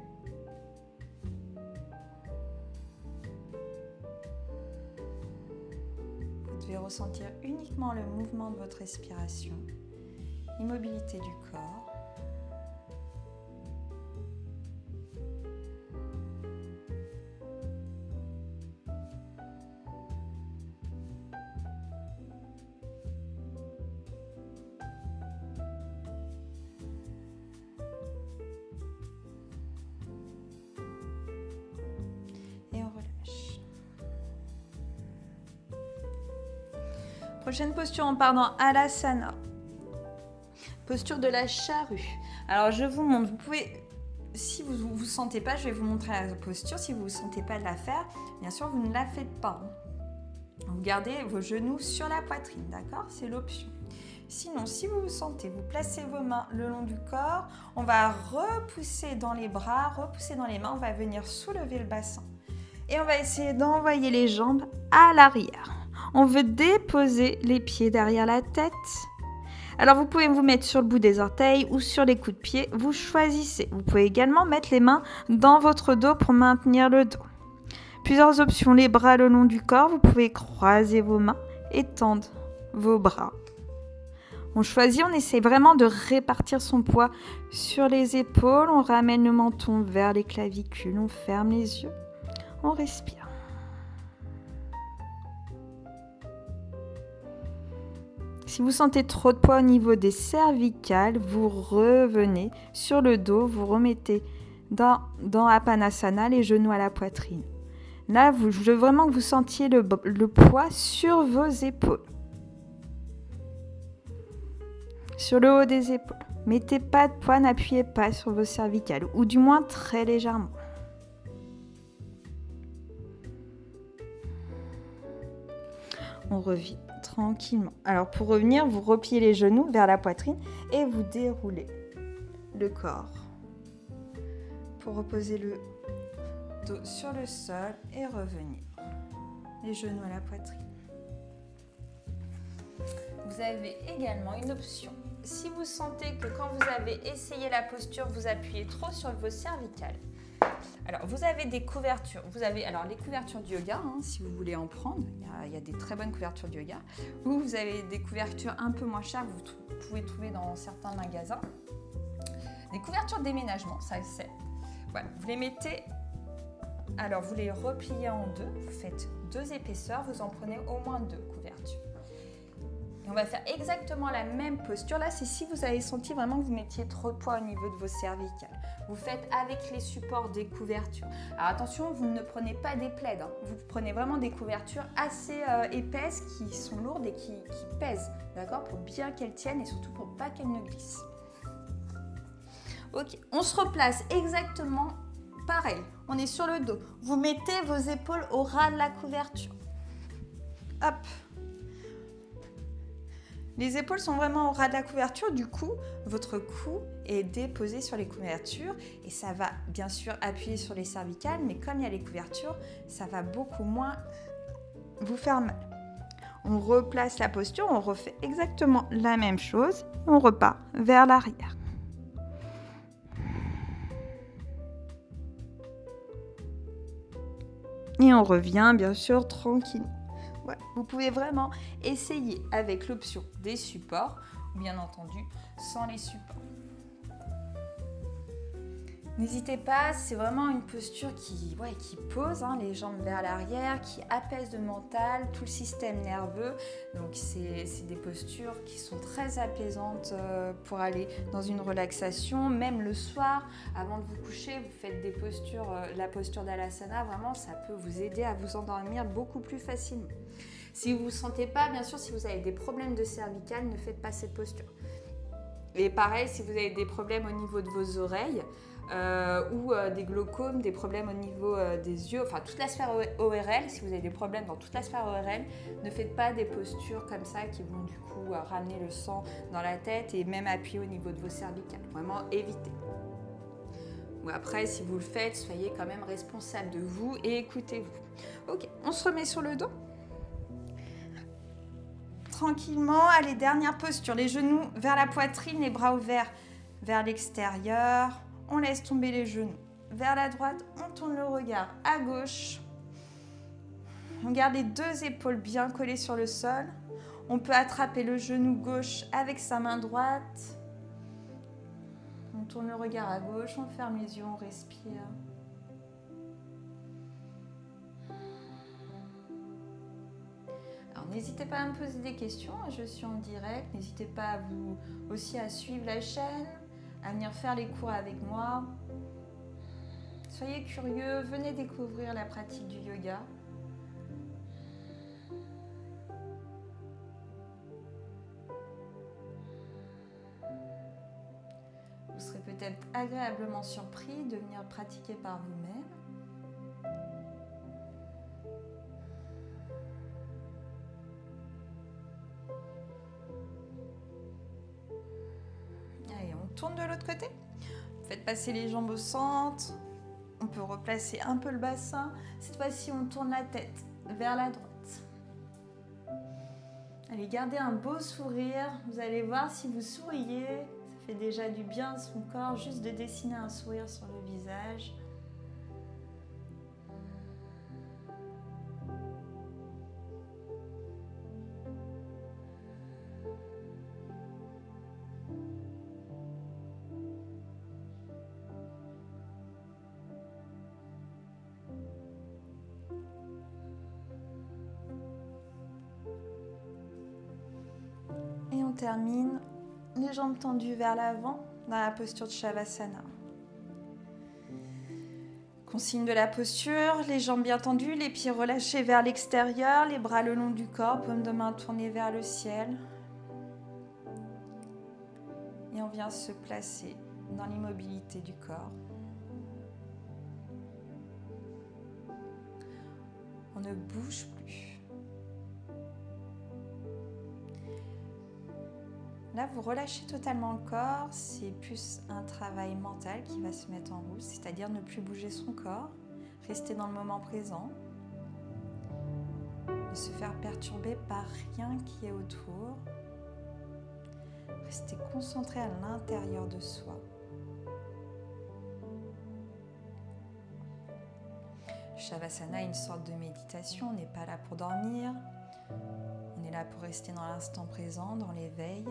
Vous devez ressentir uniquement le mouvement de votre respiration, immobilité du corps. Prochaine posture, on part dans Alasana. Posture de la charrue. Alors, je vous montre. Vous pouvez, si vous ne vous sentez pas, je vais vous montrer la posture. Si vous ne vous sentez pas de la faire, bien sûr, vous ne la faites pas. Vous gardez vos genoux sur la poitrine, d'accord? C'est l'option. Sinon, si vous vous sentez, vous placez vos mains le long du corps. On va repousser dans les bras, repousser dans les mains. On va venir soulever le bassin. Et on va essayer d'envoyer les jambes à l'arrière. On veut déposer les pieds derrière la tête. Alors, vous pouvez vous mettre sur le bout des orteils ou sur les coups de pied. Vous choisissez. Vous pouvez également mettre les mains dans votre dos pour maintenir le dos. Plusieurs options. Les bras le long du corps. Vous pouvez croiser vos mains et tendre vos bras. On choisit. On essaie vraiment de répartir son poids sur les épaules. On ramène le menton vers les clavicules. On ferme les yeux. On respire. Si vous sentez trop de poids au niveau des cervicales, vous revenez sur le dos, vous remettez dans Apanasana, les genoux à la poitrine. Là, je veux vraiment que vous sentiez le poids sur vos épaules. Sur le haut des épaules. Mettez pas de poids, n'appuyez pas sur vos cervicales, ou du moins très légèrement. On revient tranquillement. Alors pour revenir, vous repliez les genoux vers la poitrine et vous déroulez le corps pour reposer le dos sur le sol et revenir. Les genoux à la poitrine. Vous avez également une option. Si vous sentez que quand vous avez essayé la posture, vous appuyez trop sur vos cervicales. Alors, vous avez des couvertures. Vous avez alors les couvertures du yoga, si vous voulez en prendre. Il y a des très bonnes couvertures du yoga. Ou vous avez des couvertures un peu moins chères que vous pouvez trouver dans certains magasins. Des couvertures déménagement, ça c'est. Voilà, vous les mettez. Alors, vous les repliez en deux. Vous faites 2 épaisseurs. Vous en prenez au moins 2 couvertures. Et on va faire exactement la même posture. Là, c'est si vous avez senti vraiment que vous mettiez trop de poids au niveau de vos cervicales. Vous faites avec les supports des couvertures. Alors attention, vous ne prenez pas des plaids. Vous prenez vraiment des couvertures assez épaisses qui sont lourdes et qui pèsent, d'accord, pour bien qu'elles tiennent et surtout pour pas qu'elles ne glissent. Ok, on se replace exactement pareil. On est sur le dos. Vous mettez vos épaules au ras de la couverture. Hop. Les épaules sont vraiment au ras de la couverture, du coup, votre cou est déposé sur les couvertures et ça va bien sûr appuyer sur les cervicales, mais comme il y a les couvertures, ça va beaucoup moins vous faire mal. On replace la posture, on refait exactement la même chose, on repart vers l'arrière. Et on revient bien sûr tranquille. Ouais, vous pouvez vraiment essayer avec l'option des supports ou bien entendu sans les supports. N'hésitez pas, c'est vraiment une posture qui pose les jambes vers l'arrière, qui apaise le mental, tout le système nerveux. Donc c'est des postures qui sont très apaisantes pour aller dans une relaxation. Même le soir, avant de vous coucher, vous faites des postures, la posture d'Alasana, vraiment ça peut vous aider à vous endormir beaucoup plus facilement. Si vous ne vous sentez pas, bien sûr, si vous avez des problèmes de cervicales, ne faites pas cette posture. Et pareil, si vous avez des problèmes au niveau de vos oreilles, ou des glaucomes, des problèmes au niveau des yeux, enfin toute la sphère ORL, si vous avez des problèmes dans toute la sphère ORL, ne faites pas des postures comme ça qui vont du coup ramener le sang dans la tête et même appuyer au niveau de vos cervicales. Vraiment évitez. Ou après, si vous le faites, soyez quand même responsable de vous et écoutez-vous. Ok, on se remet sur le dos. Tranquillement, allez, dernière posture, les genoux vers la poitrine, les bras ouverts vers l'extérieur. On laisse tomber les genoux vers la droite, on tourne le regard à gauche. On garde les deux épaules bien collées sur le sol. On peut attraper le genou gauche avec sa main droite. On tourne le regard à gauche, on ferme les yeux, on respire. Alors n'hésitez pas à me poser des questions, je suis en direct. N'hésitez pas aussi à suivre la chaîne, à venir faire les cours avec moi. Soyez curieux, venez découvrir la pratique du yoga. Vous serez peut-être agréablement surpris de venir pratiquer par vous-même. Allez, on tourne de l'autre côté. Faites passer les jambes au centre. On peut replacer un peu le bassin. Cette fois-ci, on tourne la tête vers la droite. Allez, gardez un beau sourire. Vous allez voir si vous souriez. Ça fait déjà du bien à son corps, juste de dessiner un sourire sur le visage. Et on termine les jambes tendues vers l'avant dans la posture de Shavasana. Consigne de la posture, les jambes bien tendues, les pieds relâchés vers l'extérieur, les bras le long du corps, paume de main tournée vers le ciel. Et on vient se placer dans l'immobilité du corps. On ne bouge plus. Là, vous relâchez totalement le corps, c'est plus un travail mental qui va se mettre en route, c'est-à-dire ne plus bouger son corps, rester dans le moment présent, ne se faire perturber par rien qui est autour, rester concentré à l'intérieur de soi. Le Shavasana est une sorte de méditation, on n'est pas là pour dormir, on est là pour rester dans l'instant présent, dans l'éveil.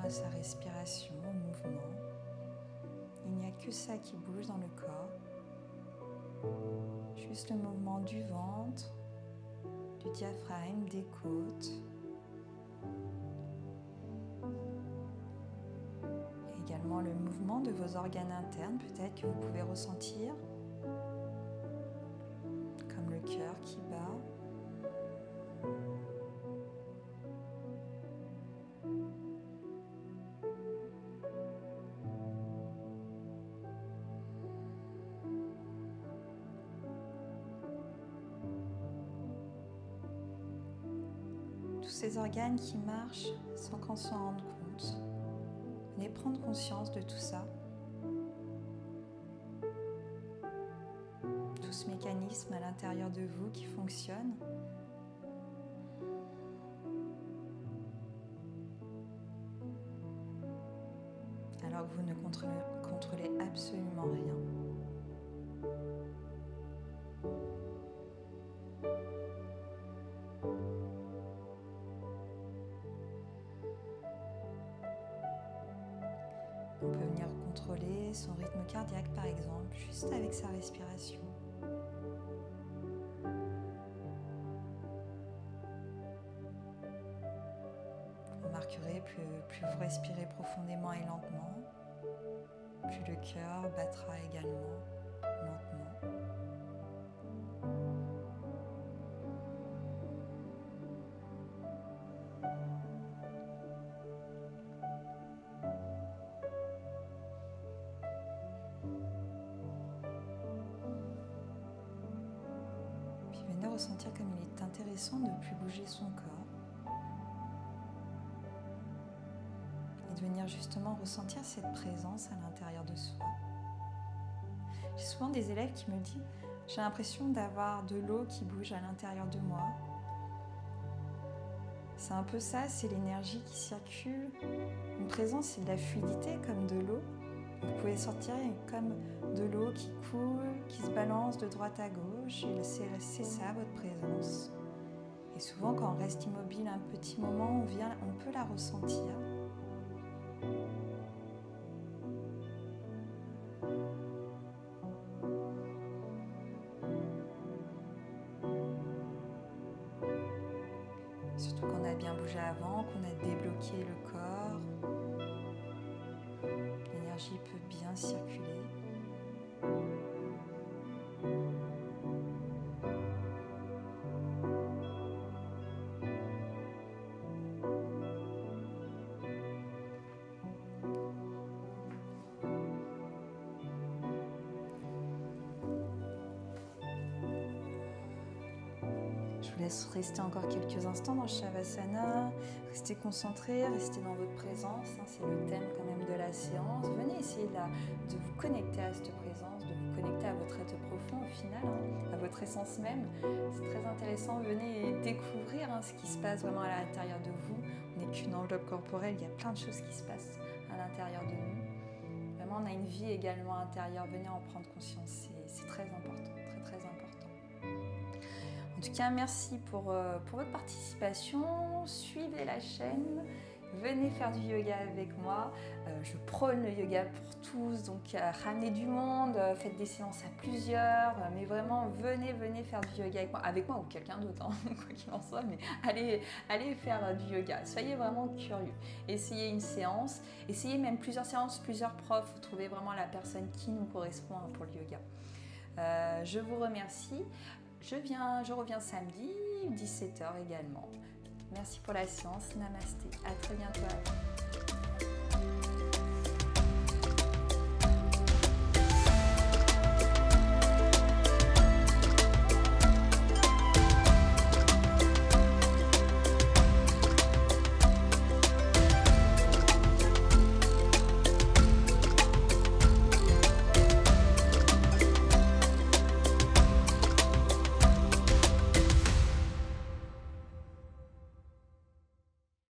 À sa respiration, au mouvement. Il n'y a que ça qui bouge dans le corps. Juste le mouvement du ventre, du diaphragme, des côtes. Et également le mouvement de vos organes internes, peut-être que vous pouvez ressentir, comme le cœur qui bat. Tous ces organes qui marchent sans qu'on s'en rende compte. Venez prendre conscience de tout ça. Tout ce mécanisme à l'intérieur de vous qui fonctionne. Alors que vous ne contrôlez absolument rien. contrôler son rythme cardiaque par exemple, juste avec sa respiration. Vous remarquerez, plus vous respirez profondément et lentement, plus le cœur battra également lentement. Venez ressentir comme il est intéressant de ne plus bouger son corps et de venir justement ressentir cette présence à l'intérieur de soi. J'ai souvent des élèves qui me disent « j'ai l'impression d'avoir de l'eau qui bouge à l'intérieur de moi ». C'est un peu ça, c'est l'énergie qui circule. Une présence, c'est de la fluidité comme de l'eau. Vous pouvez sentir comme de l'eau qui coule, qui se balance de droite à gauche, et c'est ça votre présence. Et souvent quand on reste immobile un petit moment, on peut la ressentir. Surtout qu'on a bien bougé avant, qu'on a débloqué le corps. L'énergie peut bien circuler. Je vous laisse rester encore quelques instants dans Shavasana, restez concentrés, restez dans votre présence, c'est le thème quand même de la séance. Venez essayer de vous connecter à cette présence, de vous connecter à votre être profond au final, à votre essence même. C'est très intéressant, venez découvrir ce qui se passe vraiment à l'intérieur de vous. On n'est qu'une enveloppe corporelle, il y a plein de choses qui se passent à l'intérieur de nous. Vraiment, on a une vie également intérieure, venez en prendre conscience, c'est très important, très important. En tout cas, merci pour votre participation. Suivez la chaîne, venez faire du yoga avec moi. Je prône le yoga pour tous, donc ramenez du monde, faites des séances à plusieurs, mais vraiment venez faire du yoga avec moi ou quelqu'un d'autre, quoi qu'il en soit, mais allez faire du yoga. Soyez vraiment curieux. Essayez une séance, essayez même plusieurs séances, plusieurs profs, vous trouvez vraiment la personne qui nous correspond pour le yoga. Je vous remercie. Je reviens samedi, 17h également. Merci pour la séance. Namasté. À très bientôt.